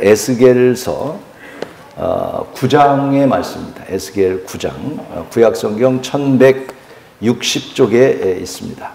에스겔서 9장의 말씀입니다. 에스겔 9장, 구약성경 1160쪽에 있습니다.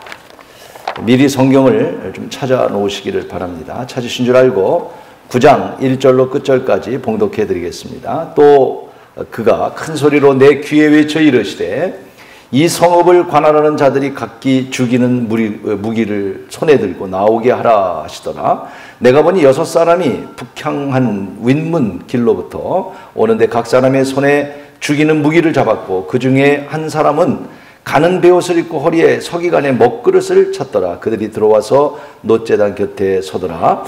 미리 성경을 좀 찾아 놓으시기를 바랍니다. 찾으신 줄 알고 9장 1절로 끝절까지 봉독해 드리겠습니다. 또 그가 큰 소리로 내 귀에 외쳐 이르시되 이 성읍을 관할하는 자들이 각기 죽이는 무기를 손에 들고 나오게 하라 하시더라. 내가 보니 6사람이 북향한 윗문 길로부터 오는데 각 사람의 손에 죽이는 무기를 잡았고 그 중에 한 사람은 가는 베옷을 입고 허리에 서기관의 먹그릇을 찼더라. 그들이 들어와서 놋제단 곁에 서더라.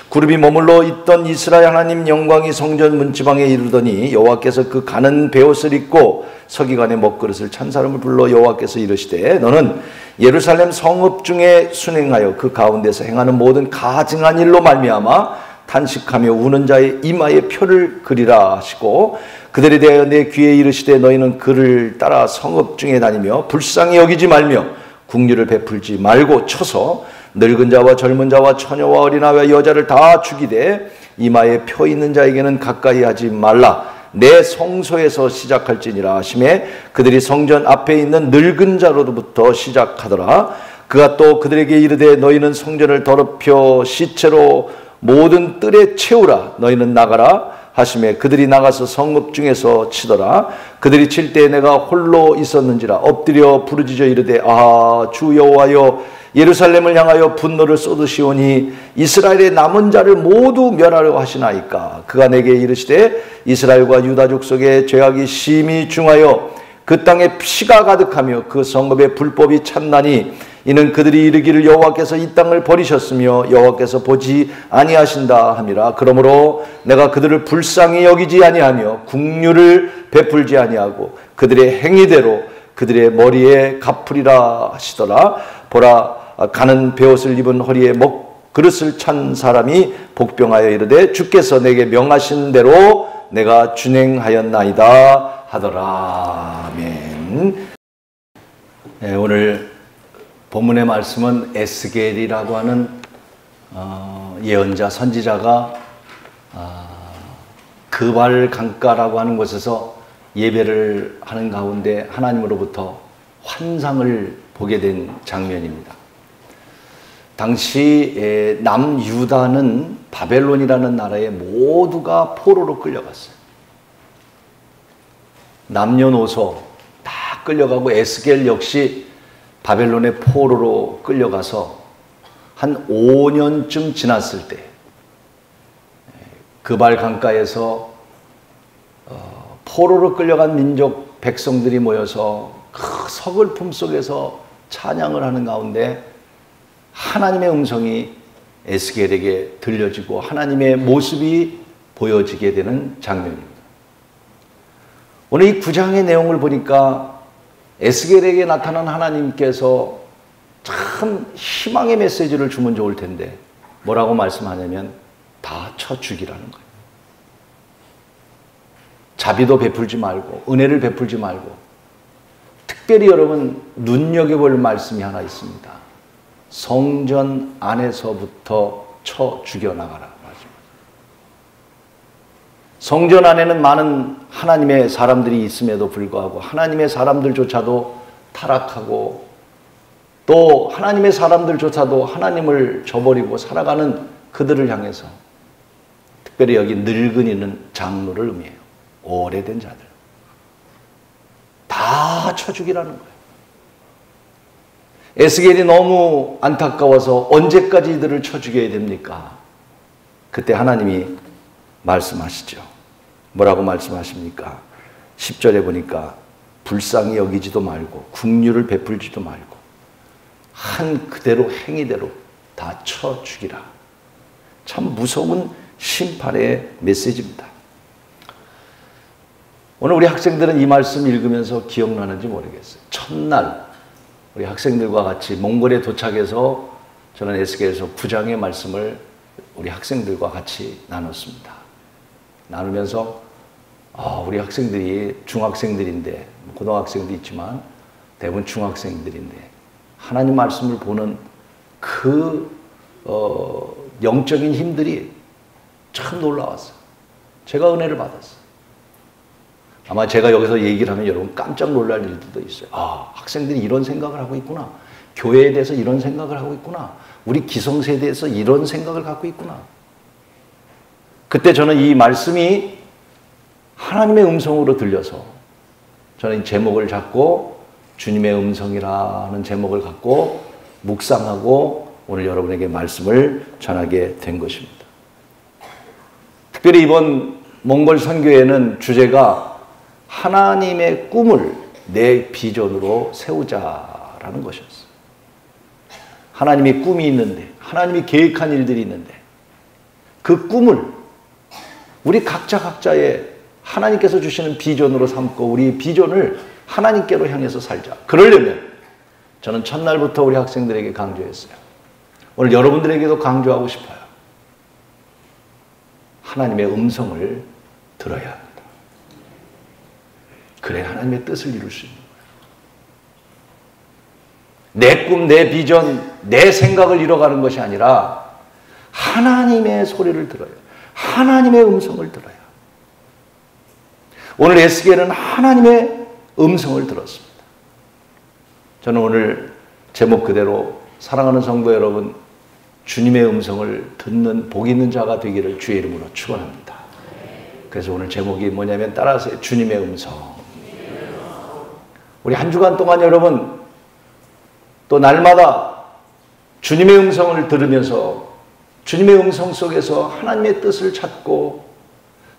그룹이 머물러 있던 이스라엘 하나님 영광이 성전 문지방에 이르더니 여호와께서 그 가는 베옷을 입고 서기관의 먹그릇을 찬 사람을 불러 여호와께서 이르시되 너는 예루살렘 성읍 중에 순행하여 그 가운데서 행하는 모든 가증한 일로 말미암아 탄식하며 우는 자의 이마에 표를 그리라 하시고 그들에 대하여 내 귀에 이르시되 너희는 그를 따라 성읍 중에 다니며 불쌍히 여기지 말며 국류를 베풀지 말고 쳐서 늙은 자와 젊은 자와 처녀와 어린아이와 여자를 다 죽이되 이마에 표 있는 자에게는 가까이 하지 말라. 내 성소에서 시작할지니라 하시매 그들이 성전 앞에 있는 늙은 자로부터 시작하더라. 그가 또 그들에게 이르되 너희는 성전을 더럽혀 시체로 모든 뜰에 채우라. 너희는 나가라 하시매 그들이 나가서 성읍 중에서 치더라. 그들이 칠 때에 내가 홀로 있었는지라 엎드려 부르짖어 이르되 아 주 여호와여 예루살렘을 향하여 분노를 쏟으시오니 이스라엘의 남은 자를 모두 멸하려 하시나이까. 그가 내게 이르시되 이스라엘과 유다 족속의 죄악이 심히 중하여 그 땅에 피가 가득하며 그 성읍에 불법이 찼나니 이는 그들이 이르기를 여호와께서 이 땅을 버리셨으며 여호와께서 보지 아니하신다 함이라. 그러므로 내가 그들을 불쌍히 여기지 아니하며 국류를 베풀지 아니하고 그들의 행위대로 그들의 머리에 갚으리라 하시더라. 보라 가는 베옷을 입은 허리에 먹그릇을 찬 사람이 복병하여 이르되 주께서 내게 명하신 대로 내가 준행하였나이다 하더라. 아멘. 네, 오늘 본문의 말씀은 에스겔이라고 하는 예언자 선지자가 그발 강가라고 하는 곳에서 예배를 하는 가운데 하나님으로부터 환상을 보게 된 장면입니다. 당시 남유다는 바벨론이라는 나라에 모두가 포로로 끌려갔어요. 남녀노소 다 끌려가고 에스겔 역시 바벨론의 포로로 끌려가서 한 5년쯤 지났을 때 그발 강가에서 포로로 끌려간 민족 백성들이 모여서 그 서글픔 속에서 찬양을 하는 가운데 하나님의 음성이 에스겔에게 들려지고 하나님의 모습이 보여지게 되는 장면입니다. 오늘 이 9장의 내용을 보니까 에스겔에게 나타난 하나님께서 참 희망의 메시지를 주면 좋을 텐데 뭐라고 말씀하냐면 다 쳐 죽이라는 거예요. 자비도 베풀지 말고 은혜를 베풀지 말고 특별히 여러분 눈여겨볼 말씀이 하나 있습니다. 성전 안에서부터 쳐 죽여나가라. 성전 안에는 많은 하나님의 사람들이 있음에도 불구하고 하나님의 사람들조차도 타락하고 또 하나님의 사람들조차도 하나님을 저버리고 살아가는 그들을 향해서 특별히 여기 늙은이는 장로를 의미해요. 오래된 자들. 다 쳐 죽이라는 거예요. 에스겔이 너무 안타까워서 언제까지 이들을 쳐 죽여야 됩니까? 그때 하나님이 말씀하시죠. 뭐라고 말씀하십니까? 10절에 보니까 불쌍히 여기지도 말고 국류를 베풀지도 말고 한 그대로 행위대로 다 쳐 죽이라. 참 무서운 심판의 메시지입니다. 오늘 우리 학생들은 이 말씀 읽으면서 기억나는지 모르겠어요. 첫날 우리 학생들과 같이 몽골에 도착해서 저는 에스겔서 9장의 말씀을 우리 학생들과 같이 나눴습니다. 나누면서 우리 학생들이 중학생들인데 고등학생도 있지만 대부분 중학생들인데 하나님 말씀을 보는 그 영적인 힘들이 참 놀라웠어요. 제가 은혜를 받았어요. 아마 제가 여기서 얘기를 하면 여러분 깜짝 놀랄 일들도 있어요. 아, 학생들이 이런 생각을 하고 있구나. 교회에 대해서 이런 생각을 하고 있구나. 우리 기성세대에서 이런 생각을 갖고 있구나. 그때 저는 이 말씀이 하나님의 음성으로 들려서 저는 이 제목을 잡고 주님의 음성이라는 제목을 갖고 묵상하고 오늘 여러분에게 말씀을 전하게 된 것입니다. 특별히 이번 몽골 선교회는 주제가 하나님의 꿈을 내 비전으로 세우자라는 것이었어요. 하나님의 꿈이 있는데, 하나님이 계획한 일들이 있는데 그 꿈을 우리 각자의 하나님께서 주시는 비전으로 삼고 우리 비전을 하나님께로 향해서 살자. 그러려면 저는 첫날부터 우리 학생들에게 강조했어요. 오늘 여러분들에게도 강조하고 싶어요. 하나님의 음성을 들어야 합니다. 그래야 하나님의 뜻을 이룰 수 있는 거예요. 내 꿈, 내 비전, 내 생각을 이뤄가는 것이 아니라 하나님의 소리를 들어요. 하나님의 음성을 들어요. 오늘 에스겔은 하나님의 음성을 들었습니다. 저는 오늘 제목 그대로 사랑하는 성도 여러분, 주님의 음성을 듣는 복 있는 자가 되기를 주의 이름으로 축원합니다. 그래서 오늘 제목이 뭐냐면 따라서 주님의 음성. 우리 한 주간 동안 여러분 또 날마다 주님의 음성을 들으면서 주님의 음성 속에서 하나님의 뜻을 찾고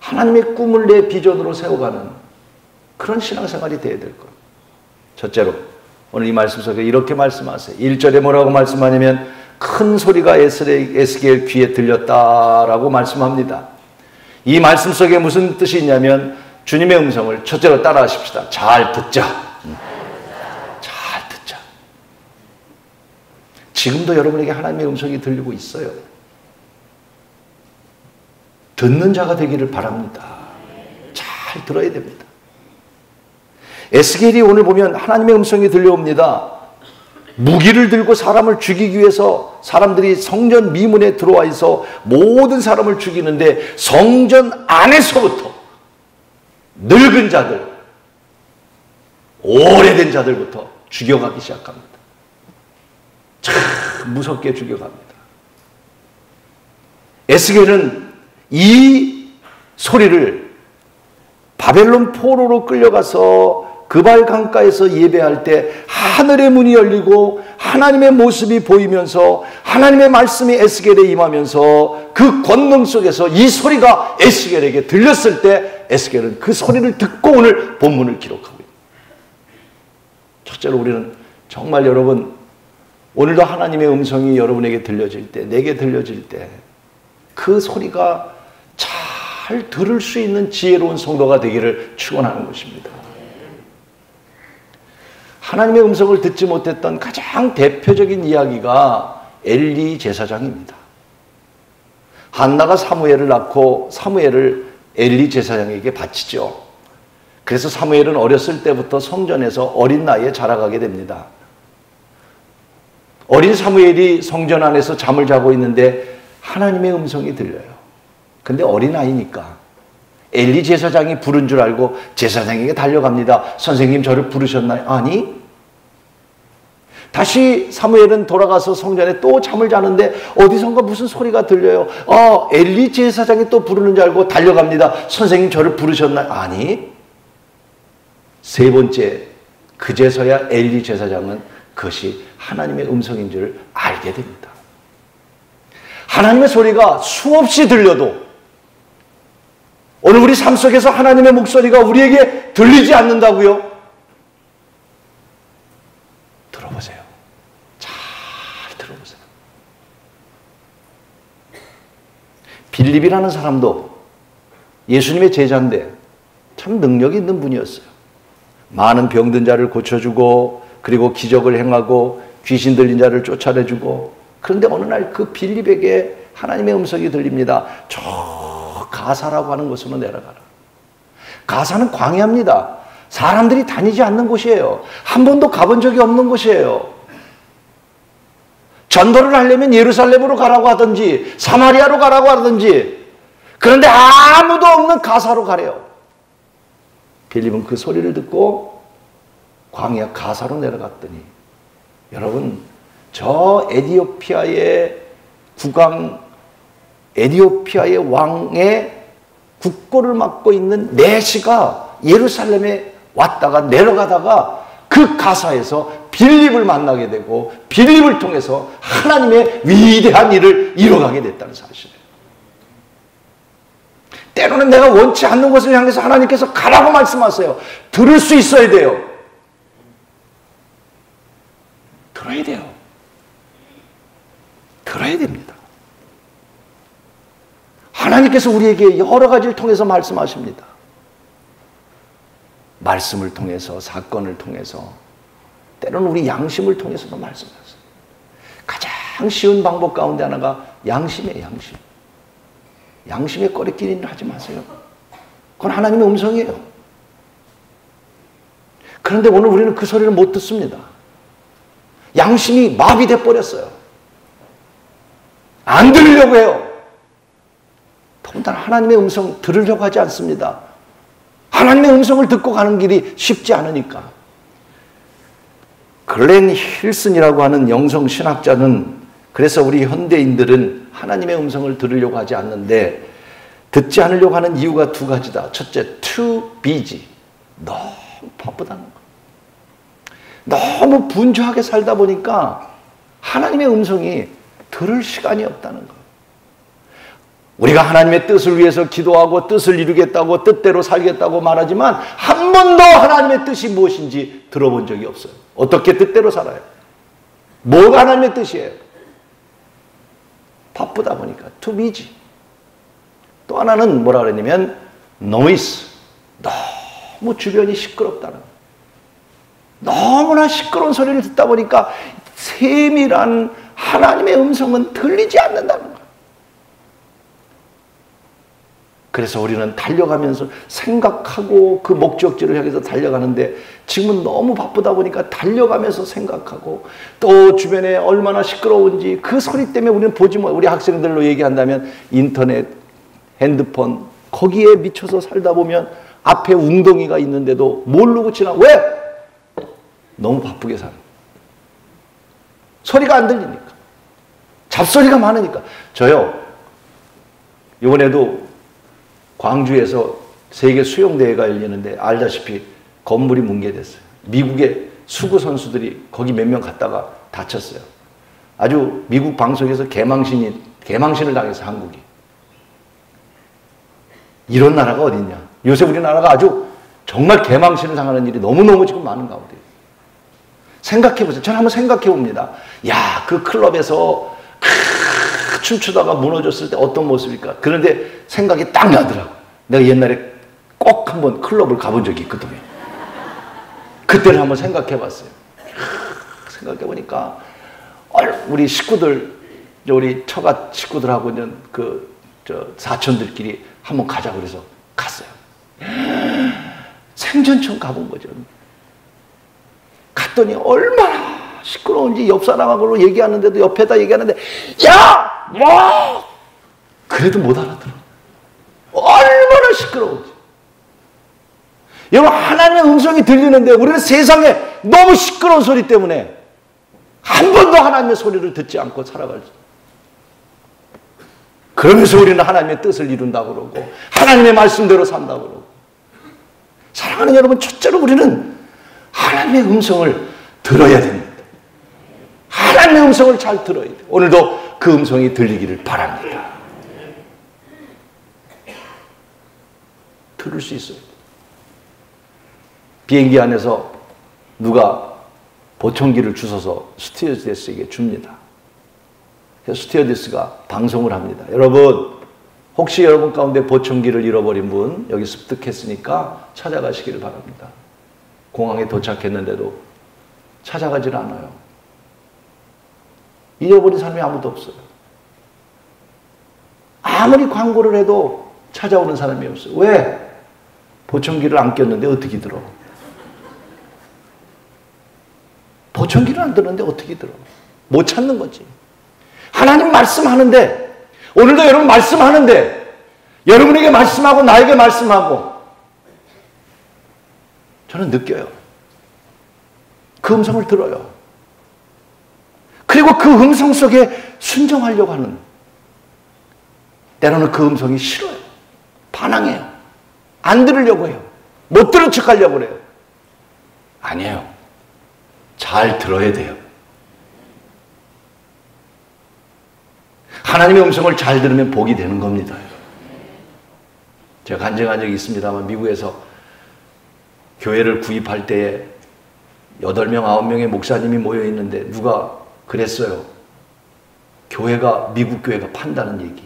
하나님의 꿈을 내 비전으로 세워가는 그런 신앙생활이 되어야 될 거예요. 첫째로 오늘 이 말씀 속에 이렇게 말씀하세요. 1절에 뭐라고 말씀하냐면 큰 소리가 에스겔 귀에 들렸다라고 말씀합니다. 이 말씀 속에 무슨 뜻이 있냐면 주님의 음성을 첫째로 따라 하십시다. 잘 듣자. 잘 듣자. 지금도 여러분에게 하나님의 음성이 들리고 있어요. 듣는 자가 되기를 바랍니다. 잘 들어야 됩니다. 에스겔이 오늘 보면 하나님의 음성이 들려옵니다. 무기를 들고 사람을 죽이기 위해서 사람들이 성전 미문에 들어와 있어 모든 사람을 죽이는데 성전 안에서부터 늙은 자들, 오래된 자들부터 죽여가기 시작합니다. 참 무섭게 죽여갑니다. 에스겔은 이 소리를 바벨론 포로로 끌려가서 그발 강가에서 예배할 때 하늘의 문이 열리고 하나님의 모습이 보이면서 하나님의 말씀이 에스겔에 임하면서 그 권능 속에서 이 소리가 에스겔에게 들렸을 때 에스겔은 그 소리를 듣고 오늘 본문을 기록하고 있습니다. 첫째로 우리는 정말 여러분 오늘도 하나님의 음성이 여러분에게 들려질 때 내게 들려질 때 그 소리가 잘 들을 수 있는 지혜로운 성도가 되기를 축원하는 것입니다. 하나님의 음성을 듣지 못했던 가장 대표적인 이야기가 엘리 제사장입니다. 한나가 사무엘을 낳고 사무엘을 엘리 제사장에게 바치죠. 그래서 사무엘은 어렸을 때부터 성전에서 어린 나이에 자라가게 됩니다. 어린 사무엘이 성전 안에서 잠을 자고 있는데 하나님의 음성이 들려요. 근데 어린아이니까 엘리 제사장이 부른 줄 알고 제사장에게 달려갑니다. 선생님 저를 부르셨나요? 아니. 다시 사무엘은 돌아가서 성전에 또 잠을 자는데 어디선가 무슨 소리가 들려요. 엘리 제사장이 또 부르는 줄 알고 달려갑니다. 선생님 저를 부르셨나요? 아니. 세 번째, 그제서야 엘리 제사장은 그것이 하나님의 음성인 줄 알게 됩니다. 하나님의 소리가 수없이 들려도 오늘 우리 삶 속에서 하나님의 목소리가 우리에게 들리지 않는다고요? 들어보세요. 잘 들어보세요. 빌립이라는 사람도 예수님의 제자인데 참 능력이 있는 분이었어요. 많은 병든 자를 고쳐주고 그리고 기적을 행하고 귀신 들린 자를 쫓아내주고 그런데 어느 날 그 빌립에게 하나님의 음성이 들립니다. 저 가사라고 하는 곳으로 내려가라. 가사는 광야입니다. 사람들이 다니지 않는 곳이에요. 한 번도 가본 적이 없는 곳이에요. 전도를 하려면 예루살렘으로 가라고 하든지 사마리아로 가라고 하든지 그런데 아무도 없는 가사로 가래요. 빌립은 그 소리를 듣고 광야 가사로 내려갔더니, 여러분, 저 에티오피아의 국왕, 에티오피아의 왕의 국고를 맡고 있는 내시가 예루살렘에 왔다가 내려가다가 그 가사에서 빌립을 만나게 되고 빌립을 통해서 하나님의 위대한 일을 이뤄가게 됐다는 사실이에요. 때로는 내가 원치 않는 것을 향해서 하나님께서 가라고 말씀하세요. 들을 수 있어야 돼요. 들어야 돼요. 들어야 됩니다. 하나님께서 우리에게 여러 가지를 통해서 말씀하십니다. 말씀을 통해서, 사건을 통해서, 때로는 우리 양심을 통해서도 말씀하세요. 가장 쉬운 방법 가운데 하나가 양심이에요. 양심. 양심의 꺼리끼리는 하지 마세요. 그건 하나님의 음성이에요. 그런데 오늘 우리는 그 소리를 못 듣습니다. 양심이 마비돼 버렸어요. 안 들으려고 해요. 더군다나 하나님의 음성 들으려고 하지 않습니다. 하나님의 음성을 듣고 가는 길이 쉽지 않으니까. 글렌 힐슨이라고 하는 영성 신학자는, 그래서 우리 현대인들은 하나님의 음성을 들으려고 하지 않는데, 듣지 않으려고 하는 이유가 두 가지다. 첫째, too busy. 너무 바쁘다는 거. 너무 분주하게 살다 보니까 하나님의 음성이 들을 시간이 없다는 거. 우리가 하나님의 뜻을 위해서 기도하고 뜻을 이루겠다고 뜻대로 살겠다고 말하지만 한 번도 하나님의 뜻이 무엇인지 들어본 적이 없어요. 어떻게 뜻대로 살아요? 뭐가 하나님의 뜻이에요? 바쁘다 보니까 too busy. 또 하나는 뭐라 그러냐면 noise. 너무 주변이 시끄럽다는 거예요. 너무나 시끄러운 소리를 듣다 보니까 세밀한 하나님의 음성은 들리지 않는다는 거예요. 그래서 우리는 달려가면서 생각하고 그 목적지를 향해서 달려가는데, 지금은 너무 바쁘다 보니까 달려가면서 생각하고, 또 주변에 얼마나 시끄러운지 그 소리 때문에 우리는 보지 못. 우리 학생들로 얘기한다면 인터넷, 핸드폰, 거기에 미쳐서 살다 보면 앞에 웅덩이가 있는데도 모르고 지나. 왜? 너무 바쁘게 사는. 소리가 안 들리니까. 잡소리가 많으니까. 저요, 이번에도 광주에서 세계 수영대회가 열리는데 알다시피 건물이 뭉개됐어요. 미국의 수구 선수들이 거기 몇 명 갔다가 다쳤어요. 아주 미국 방송에서 개망신을 당해서 한국이. 이런 나라가 어딨냐. 요새 우리나라가 아주 정말 개망신을 당하는 일이 너무너무 지금 많은 가운데. 생각해보세요. 저는 한번 생각해봅니다. 야, 그 클럽에서 춤추다가 무너졌을 때 어떤 모습일까? 그런데 생각이 딱 나더라고. 내가 옛날에 꼭 한번 클럽을 가본 적이 있거든요. 그때를 한번 생각해봤어요. 생각해보니까 우리 식구들, 우리 처갓 식구들하고는 사촌들끼리 한번 가자 그래서 갔어요. 생전처럼 가본 거죠. 갔더니 얼마나 시끄러운지, 옆 사람하고 얘기하는데도 옆에다 얘기하는데 야! 뭐! 그래도 못 알아들어. 얼마나 시끄러운지. 여러분, 하나님의 음성이 들리는데 우리는 세상에 너무 시끄러운 소리 때문에 한 번도 하나님의 소리를 듣지 않고 살아가죠. 그러면서 우리는 하나님의 뜻을 이룬다고 그러고 하나님의 말씀대로 산다고 그러고. 사랑하는 여러분, 첫째로 우리는 하나님의 음성을 들어야 됩니다. 하나님의 음성을 잘 들어야 돼요. 오늘도 그 음성이 들리기를 바랍니다. 들을 수 있어요. 비행기 안에서 누가 보청기를 주워서 스튜어디스에게 줍니다. 그래서 스튜어디스가 방송을 합니다. 여러분, 혹시 여러분 가운데 보청기를 잃어버린 분 여기 습득했으니까 찾아가시기를 바랍니다. 공항에 도착했는데도 찾아가질 않아요. 잃어버린 사람이 아무도 없어요. 아무리 광고를 해도 찾아오는 사람이 없어요. 왜? 보청기를 안 꼈는데 어떻게 들어? 보청기를 안 들었는데 어떻게 들어? 못 찾는 거지. 하나님 말씀하는데, 오늘도 여러분 말씀하는데 여러분에게 말씀하고 나에게 말씀하고 저는 느껴요. 그 음성을 들어요. 그리고 그 음성 속에 순종하려고 하는, 때로는 그 음성이 싫어요. 반항해요. 안 들으려고 해요. 못 들은 척 하려고 그래요. 아니에요. 잘 들어야 돼요. 하나님의 음성을 잘 들으면 복이 되는 겁니다. 제가 간증한 적이 있습니다만, 미국에서 교회를 구입할 때에 8명, 9명의 목사님이 모여 있는데 누가 그랬어요. 교회가, 미국 교회가 판다는 얘기.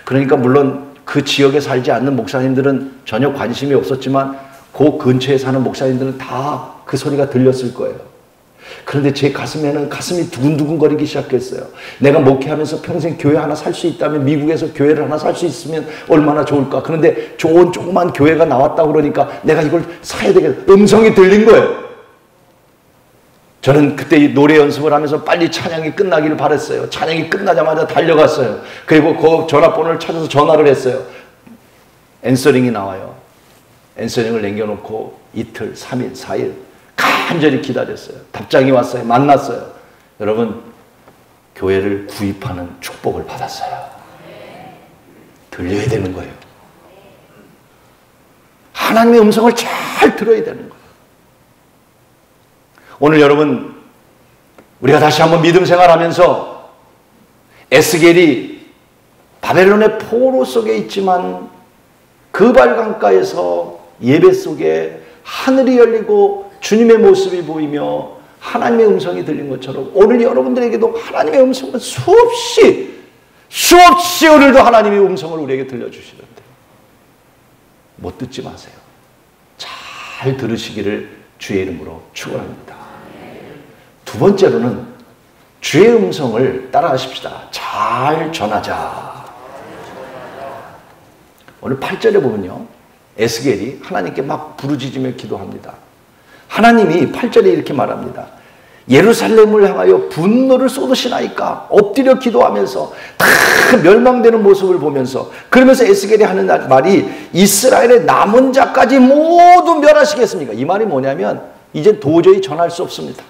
그러니까 물론 그 지역에 살지 않는 목사님들은 전혀 관심이 없었지만 그 근처에 사는 목사님들은 다 그 소리가 들렸을 거예요. 그런데 제 가슴에는 가슴이 두근두근 거리기 시작했어요. 내가 목회하면서 평생 교회 하나 살 수 있다면, 미국에서 교회를 하나 살 수 있으면 얼마나 좋을까. 그런데 좋은 조그만 교회가 나왔다고 그러니까 내가 이걸 사야 되겠다. 음성이 들린 거예요. 저는 그때 이 노래 연습을 하면서 빨리 찬양이 끝나기를 바랬어요. 찬양이 끝나자마자 달려갔어요. 그리고 그 전화번호를 찾아서 전화를 했어요. 앤서링이 나와요. 앤서링을 남겨놓고 이틀, 3일, 4일 간절히 기다렸어요. 답장이 왔어요. 만났어요. 여러분, 교회를 구입하는 축복을 받았어요. 들려야 되는 거예요. 하나님의 음성을 잘 들어야 되는 거예요. 오늘 여러분, 우리가 다시 한번 믿음 생활하면서 에스겔이 바벨론의 포로 속에 있지만 그 발강가에서 예배 속에 하늘이 열리고 주님의 모습이 보이며 하나님의 음성이 들린 것처럼 오늘 여러분들에게도 하나님의 음성은 수없이 오늘도 하나님의 음성을 우리에게 들려주시는데 못 듣지 마세요. 잘 들으시기를 주의 이름으로 축원합니다. 두 번째로는 주의 음성을 따라하십시다. 잘 전하자. 오늘 8절에 보면요, 에스겔이 하나님께 막 부르짖으며 기도합니다. 하나님이 8절에 이렇게 말합니다. 예루살렘을 향하여 분노를 쏟으시나이까. 엎드려 기도하면서 다 멸망되는 모습을 보면서, 그러면서 에스겔이 하는 말이 이스라엘의 남은 자까지 모두 멸하시겠습니까? 이 말이 뭐냐면 이제 도저히 전할 수 없습니다.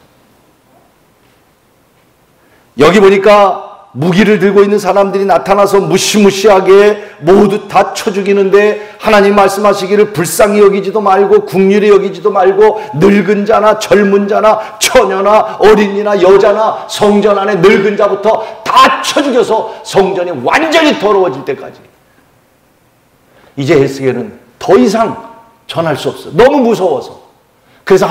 여기 보니까 무기를 들고 있는 사람들이 나타나서 무시무시하게 모두 다 쳐 죽이는데 하나님 말씀하시기를 불쌍히 여기지도 말고 국률이 여기지도 말고 늙은 자나 젊은 자나 처녀나 어린이나 여자나 성전 안에 늙은 자부터 다 쳐 죽여서 성전이 완전히 더러워질 때까지. 이제 에스겔은 더 이상 전할 수 없어요. 너무 무서워서. 그래서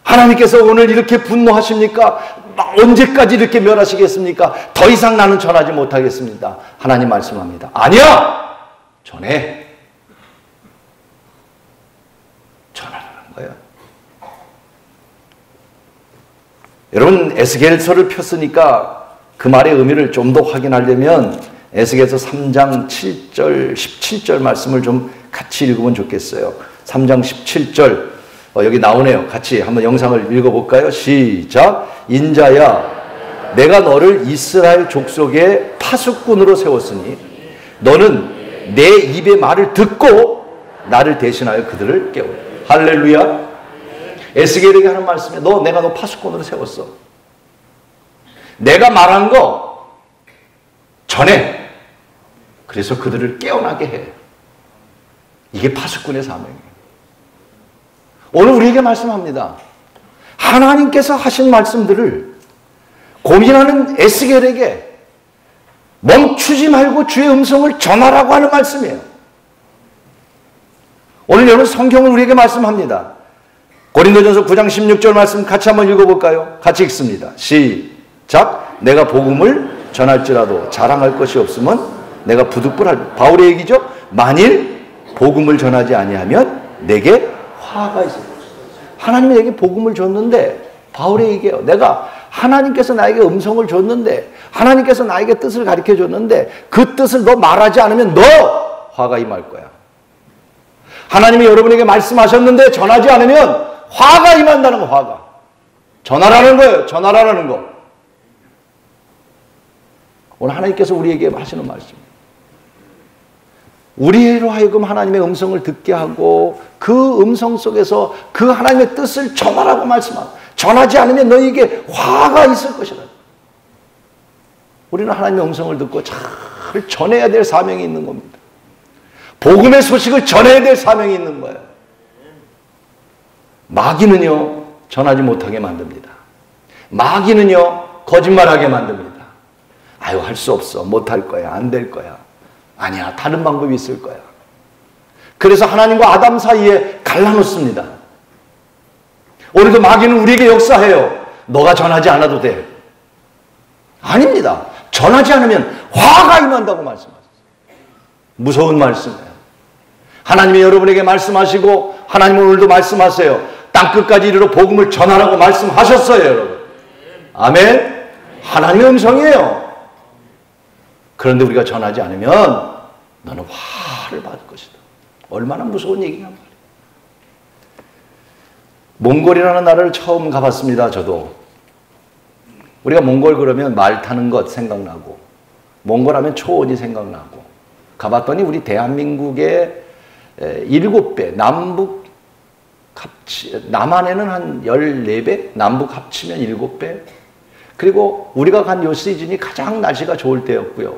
하나님께서 오늘 이렇게 분노하십니까? 언제까지 이렇게 멸하시겠습니까? 더 이상 나는 전하지 못하겠습니다. 하나님 말씀합니다. 아니야! 전해. 전하라는 거예요. 여러분, 에스겔서를 폈으니까 그 말의 의미를 좀 더 확인하려면 에스겔서 3장 7절, 17절 말씀을 좀 같이 읽으면 좋겠어요. 3장 17절 여기 나오네요. 같이 한번 영상을 읽어볼까요? 시작. 인자야, 내가 너를 이스라엘 족속의 파수꾼으로 세웠으니 너는 내 입의 말을 듣고 나를 대신하여 그들을 깨우라. 할렐루야. 에스겔에게 하는 말씀에 내가 너 파수꾼으로 세웠어. 내가 말한 거 전해. 그래서 그들을 깨어나게 해. 이게 파수꾼의 사명이에요. 오늘 우리에게 말씀합니다. 하나님께서 하신 말씀들을 고민하는 에스겔에게 멈추지 말고 주의 음성을 전하라고 하는 말씀이에요. 오늘 여러분, 성경을 우리에게 말씀합니다. 고린도전서 9장 16절 말씀 같이 한번 읽어볼까요? 같이 읽습니다. 시작. 내가 복음을 전할지라도 자랑할 것이 없으면 내가 부득불할. 바울의 얘기죠. 만일 복음을 전하지 아니하면 내게 화가 있어요. 하나님이 내게 복음을 줬는데, 바울의 얘기예요. 내가 하나님께서 나에게 음성을 줬는데, 하나님께서 나에게 뜻을 가르쳐 줬는데 그 뜻을 너 말하지 않으면 너 화가 임할 거야. 하나님이 여러분에게 말씀하셨는데 전하지 않으면 화가 임한다는 거. 화가. 전하라는 거예요. 전하라는 거. 오늘 하나님께서 우리에게 하시는 말씀. 우리로 하여금 하나님의 음성을 듣게 하고 그 음성 속에서 그 하나님의 뜻을 전하라고 말씀하고, 전하지 않으면 너희에게 화가 있을 것이라. 우리는 하나님의 음성을 듣고 잘 전해야 될 사명이 있는 겁니다. 복음의 소식을 전해야 될 사명이 있는 거예요. 마귀는요, 전하지 못하게 만듭니다. 마귀는요, 거짓말하게 만듭니다. 아유, 할 수 없어. 못할 거야. 안 될 거야. 아니야, 다른 방법이 있을 거야. 그래서 하나님과 아담 사이에 갈라놓습니다. 오늘도 마귀는 우리에게 역사해요. 너가 전하지 않아도 돼. 아닙니다. 전하지 않으면 화가 임한다고 말씀하셨어요. 무서운 말씀이에요. 하나님이 여러분에게 말씀하시고 하나님은 오늘도 말씀하세요. 땅끝까지 이르러 복음을 전하라고 말씀하셨어요, 여러분. 아멘. 하나님의 음성이에요. 그런데 우리가 전하지 않으면 너는 화를 받을 것이다. 얼마나 무서운 얘기냐 말이에요. 몽골이라는 나라를 처음 가봤습니다. 저도. 우리가 몽골 그러면 말 타는 것 생각나고, 몽골 하면 초원이 생각나고, 가봤더니 우리 대한민국의 7배, 남한에는 한 14배, 남북 합치면 7배. 그리고 우리가 간 요 시즌이 가장 날씨가 좋을 때였고요.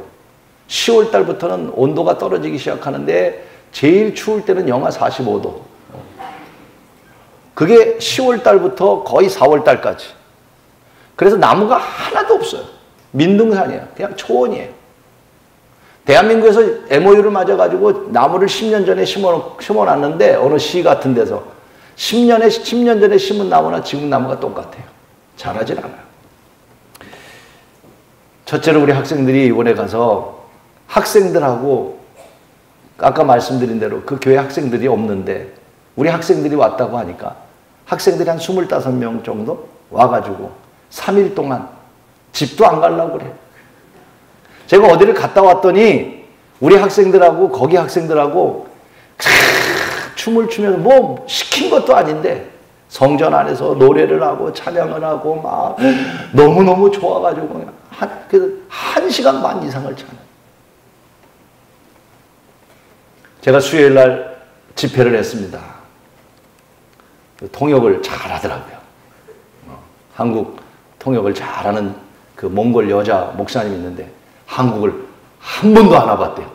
10월 달부터는 온도가 떨어지기 시작하는데 제일 추울 때는 영하 45도. 그게 10월 달부터 거의 4월 달까지. 그래서 나무가 하나도 없어요. 민둥산이에요. 그냥 초원이에요. 대한민국에서 MOU를 맞아가지고 나무를 10년 전에 심어놨는데 어느 시 같은 데서 10년 전에 심은 나무나 지금 나무가 똑같아요. 자라질 않아요. 첫째로 우리 학생들이 이번에 가서 학생들하고 아까 말씀드린 대로 그 교회 학생들이 없는데 우리 학생들이 왔다고 하니까 학생들이 한 25명 정도 와가지고 3일 동안 집도 안 가려고 그래요. 제가 어디를 갔다 왔더니 우리 학생들하고 거기 학생들하고 춤을 추면서 뭐 시킨 것도 아닌데 성전 안에서 노래를 하고 찬양을 하고 막 너무너무 좋아가지고 그냥 한 시간 반 이상을 찬양. 제가 수요일 날 집회를 했습니다. 통역을 잘 하더라고요. 한국 통역을 잘하는 그 몽골 여자 목사님이 있는데 한국을 한 번도 안 와봤대요.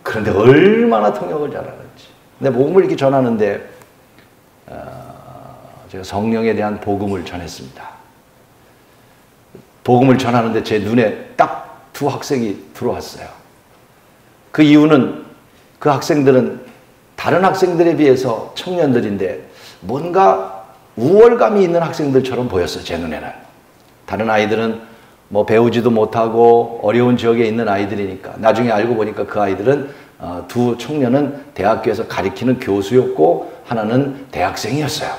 그런데 얼마나 통역을 잘하는지. 근데 복음을 이렇게 전하는데 제가 성령에 대한 복음을 전했습니다. 복음을 전하는데 제 눈에 딱 두 학생이 들어왔어요. 그 이유는 그 학생들은 다른 학생들에 비해서 청년들인데 뭔가 우월감이 있는 학생들처럼 보였어요. 제 눈에는. 다른 아이들은 뭐 배우지도 못하고 어려운 지역에 있는 아이들이니까 나중에 알고 보니까 그 아이들은 두 청년은 대학교에서 가르치는 교수였고 하나는 대학생이었어요.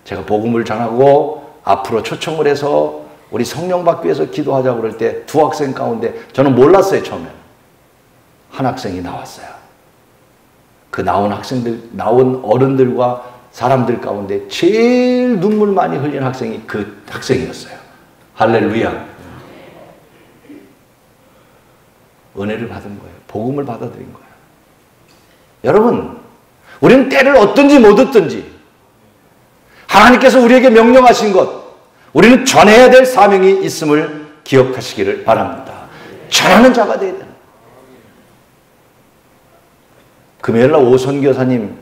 제가 복음을 전하고 앞으로 초청을 해서 우리 성령 받기 위해서 기도하자고 그럴 때 두 학생 가운데 저는 몰랐어요. 처음에 한 학생이 나왔어요. 그 나온 어른들과 사람들 가운데 제일 눈물 많이 흘린 학생이 그 학생이었어요. 할렐루야. 은혜를 받은 거예요. 복음을 받아들인 거예요. 여러분, 우리는 때를 얻든지 못 얻든지 하나님께서 우리에게 명령하신 것, 우리는 전해야 될 사명이 있음을 기억하시기를 바랍니다. 전하는 자가 되어야 됩니다. 금요일날 오선교사님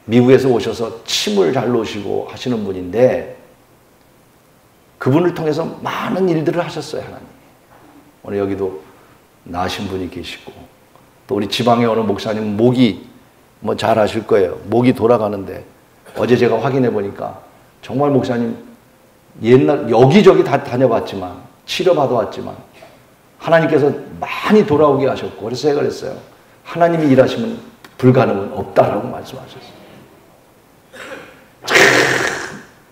미국에서 오셔서 침을 잘 놓으시고 하시는 분인데 그분을 통해서 많은 일들을 하셨어요. 하나님. 오늘 여기도 나으신 분이 계시고 또 우리 지방에 오는 목사님 목이 뭐 잘 아실 거예요. 목이 돌아가는데 어제 제가 확인해 보니까 정말 목사님 옛날 여기저기 다 다녀봤지만 치료받아 왔지만 하나님께서 많이 돌아오게 하셨고 그래서 제가 그랬어요. 하나님이 일하시면 불가능은 없다라고 말씀하셨어요.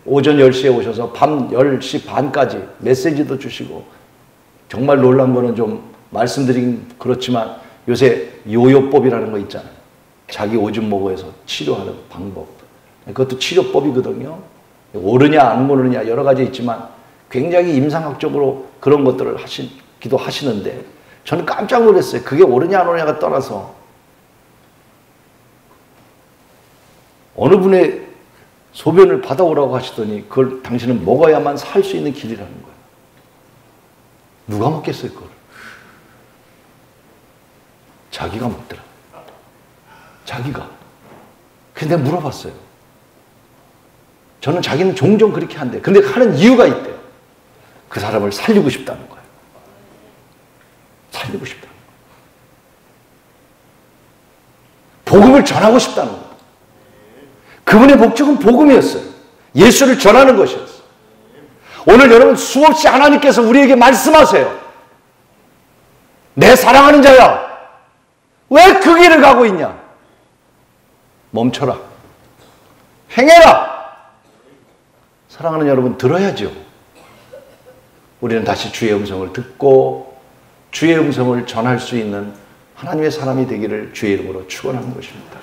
오전 10시에 오셔서 밤 10시 반까지 메시지도 주시고 정말 놀란 거는 좀 말씀드리긴 그렇지만 요새 요요법이라는 거 있잖아요. 자기 오줌 모고에서 치료하는 방법. 그것도 치료법이거든요. 옳으냐 안 옳으냐 여러 가지 있지만 굉장히 임상학적으로 그런 것들을 기도하시는데 저는 깜짝 놀랐어요. 그게 옳으냐 안 옳으냐가 떠나서 어느 분의 소변을 받아오라고 하시더니 그걸 당신은 먹어야만 살 수 있는 길이라는 거예요. 누가 먹겠어요, 그걸? 자기가 먹더라. 자기가. 근데 물어봤어요. 저는 자기는 종종 그렇게 한대. 근데 하는 이유가 있대요. 그 사람을 살리고 싶다는 거예요. 살리고 싶다는 거예요. 복음을 전하고 싶다는 거예요. 그분의 목적은 복음이었어요. 예수를 전하는 것이었어요. 오늘 여러분 수없이 하나님께서 우리에게 말씀하세요. 내 사랑하는 자야, 왜 그 길을 가고 있냐? 멈춰라. 행해라. 사랑하는 여러분, 들어야죠. 우리는 다시 주의 음성을 듣고 주의 음성을 전할 수 있는 하나님의 사람이 되기를 주의 이름으로 축원하는 것입니다.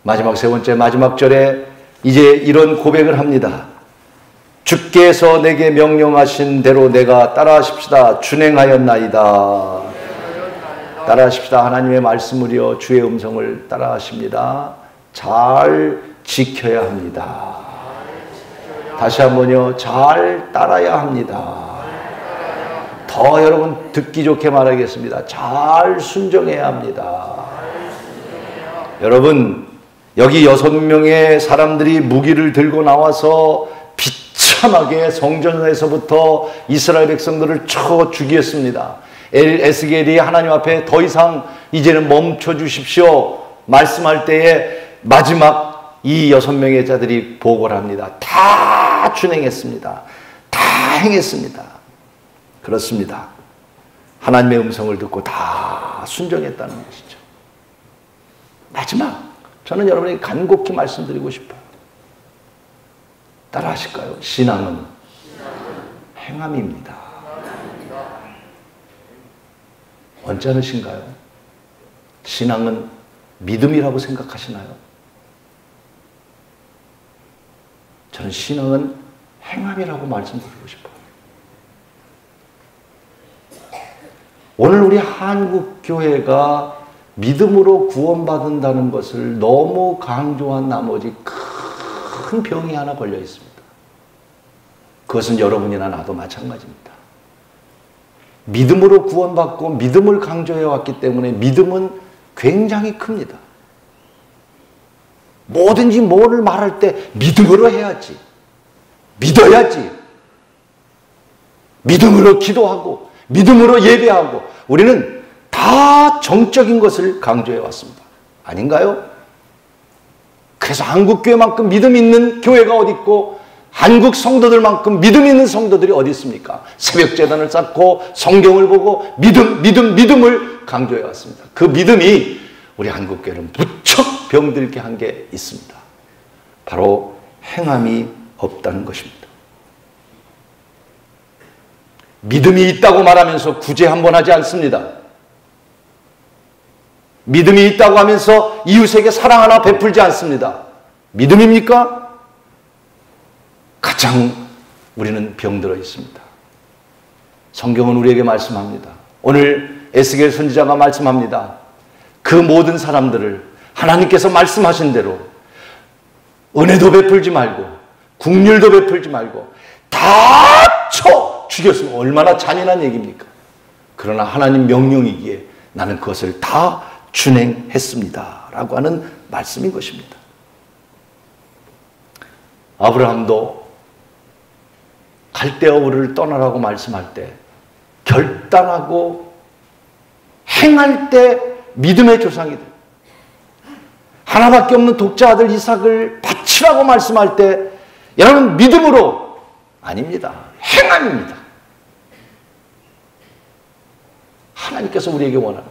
마지막 세 번째 마지막 절에 이제 이런 고백을 합니다. 주께서 내게 명령하신 대로 내가 따라하십시다. 준행하였나이다. 따라하십시다. 하나님의 말씀을요, 주의 음성을 따라하십니다. 잘 지켜야 합니다. 다시 한번요, 잘 따라야 합니다. 더 여러분 듣기 좋게 말하겠습니다. 잘 순종해야 합니다. 여러분, 여기 6명의 사람들이 무기를 들고 나와서 비참하게 성전에서부터 이스라엘 백성들을 쳐 죽였습니다. 에스겔이 하나님 앞에 더 이상 이제는 멈춰 주십시오 말씀할 때에 마지막 이 6명의 자들이 보고를 합니다. 다 준행했습니다. 다 행했습니다. 그렇습니다. 하나님의 음성을 듣고 다 순종했다는 것이죠. 마지막, 저는 여러분에게 간곡히 말씀드리고 싶어요. 따라 하실까요? 신앙은 행함입니다. 언짢으신가요? 신앙은 믿음이라고 생각하시나요? 저는 신앙은 행함이라고 말씀드리고 싶어요. 오늘 우리 한국교회가 믿음으로 구원받는다는 것을 너무 강조한 나머지 큰 병이 하나 걸려 있습니다. 그것은 여러분이나 나도 마찬가지입니다. 믿음으로 구원받고 믿음을 강조해 왔기 때문에 믿음은 굉장히 큽니다. 뭐든지 뭐를 말할 때 믿음으로 해야지. 믿어야지. 믿음으로 기도하고 믿음으로 예배하고 우리는 다 정적인 것을 강조해 왔습니다. 아닌가요? 그래서 한국교회만큼 믿음 있는 교회가 어디 있고 한국 성도들만큼 믿음 있는 성도들이 어디 있습니까? 새벽재단을 쌓고 성경을 보고 믿음을 강조해 왔습니다. 그 믿음이 우리 한국교회는 무척 병들게 한 게 있습니다. 바로 행함이 없다는 것입니다. 믿음이 있다고 말하면서 구제 한번 하지 않습니다. 믿음이 있다고 하면서 이웃에게 사랑 하나 베풀지 않습니다. 믿음입니까? 가장 우리는 병들어 있습니다. 성경은 우리에게 말씀합니다. 오늘 에스겔 선지자가 말씀합니다. 그 모든 사람들을 하나님께서 말씀하신 대로 은혜도 베풀지 말고 긍휼도 베풀지 말고 다 쳐 죽였으면 얼마나 잔인한 얘기입니까? 그러나 하나님 명령이기에 나는 그것을 다 준행했습니다 라고 하는 말씀인 것입니다. 아브라함도 갈대아우르를 떠나라고 말씀할 때 결단하고 행할 때 믿음의 조상이 돼요. 하나밖에 없는 독자 아들 이삭을 바치라고 말씀할 때 여러분 믿음으로 아닙니다. 행함입니다. 하나님께서 우리에게 원하는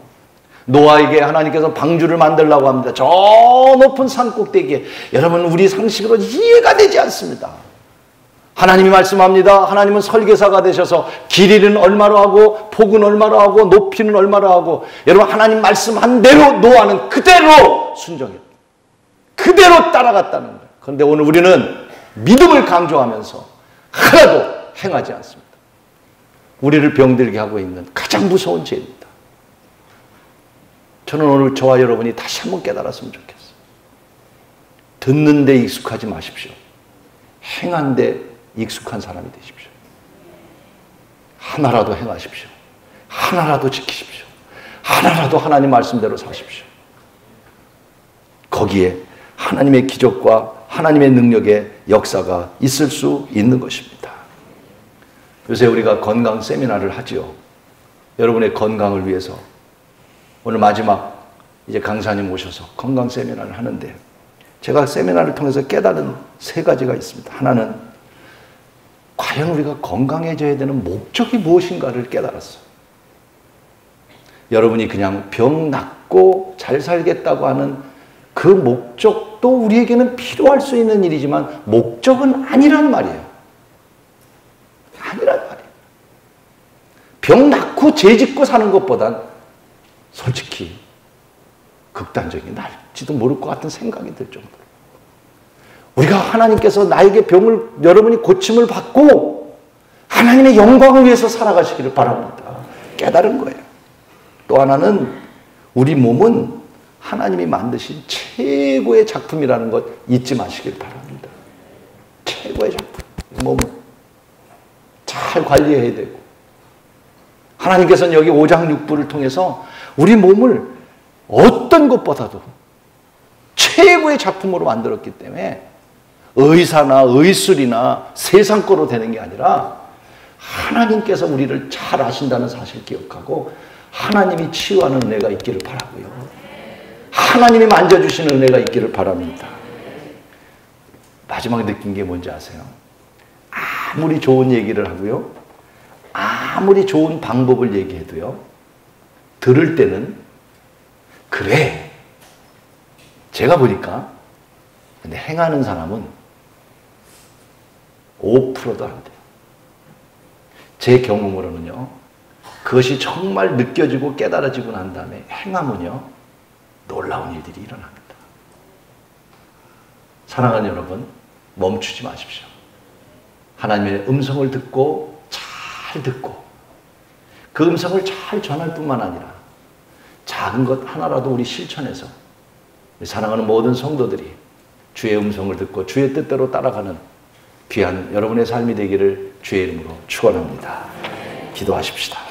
노아에게 하나님께서 방주를 만들라고 합니다. 저 높은 산 꼭대기에 여러분 우리 상식으로 이해가 되지 않습니다. 하나님이 말씀합니다. 하나님은 설계사가 되셔서 길이는 얼마로 하고 폭은 얼마로 하고 높이는 얼마로 하고 여러분 하나님 말씀한 대로 노아는 그대로 순종했다. 그대로 따라갔다는 거예요. 그런데 오늘 우리는 믿음을 강조하면서 하나도 행하지 않습니다. 우리를 병들게 하고 있는 가장 무서운 죄입니다. 저는 오늘 저와 여러분이 다시 한번 깨달았으면 좋겠어요. 듣는 데 익숙하지 마십시오. 행한 데 익숙한 사람이 되십시오. 하나라도 행하십시오. 하나라도 지키십시오. 하나라도 하나님 말씀대로 사십시오. 거기에 하나님의 기적과 하나님의 능력의 역사가 있을 수 있는 것입니다. 요새 우리가 건강 세미나를 하지요. 여러분의 건강을 위해서 오늘 마지막 이제 강사님 오셔서 건강 세미나를 하는데 제가 세미나를 통해서 깨달은 3가지가 있습니다. 하나는 과연 우리가 건강해져야 되는 목적이 무엇인가를 깨달았어요. 여러분이 그냥 병 낫고 잘 살겠다고 하는 그 목적도 우리에게는 필요할 수 있는 일이지만 목적은 아니란 말이에요. 아니란 말이에요. 병 낫고 죄 짓고 사는 것보단 솔직히 극단적인 날지도 모를 것 같은 생각이 들 정도로 우리가 하나님께서 나에게 병을 여러분이 고침을 받고 하나님의 영광을 위해서 살아가시기를 바랍니다. 깨달은 거예요. 또 하나는 우리 몸은 하나님이 만드신 최고의 작품이라는 것 잊지 마시길 바랍니다. 최고의 작품. 몸은 잘 관리해야 되고 하나님께서는 여기 5장 6부를 통해서 우리 몸을 어떤 것보다도 최고의 작품으로 만들었기 때문에 의사나 의술이나 세상 거로 되는 게 아니라 하나님께서 우리를 잘 아신다는 사실을 기억하고 하나님이 치유하는 은혜가 있기를 바라고요. 하나님이 만져주시는 은혜가 있기를 바랍니다. 마지막에 느낀 게 뭔지 아세요? 아무리 좋은 얘기를 하고요. 아무리 좋은 방법을 얘기해도요. 들을 때는 그래. 제가 보니까 근데 행하는 사람은 5%도 안 돼요. 제 경험으로는요. 그것이 정말 느껴지고 깨달아지고 난 다음에 행하면요. 놀라운 일들이 일어납니다. 사랑하는 여러분, 멈추지 마십시오. 하나님의 음성을 듣고 잘 듣고 그 음성을 잘 전할 뿐만 아니라 작은 것 하나라도 우리 실천해서 사랑하는 모든 성도들이 주의 음성을 듣고 주의 뜻대로 따라가는 귀한 여러분의 삶이 되기를 주의 이름으로 축원합니다. 기도하십시다.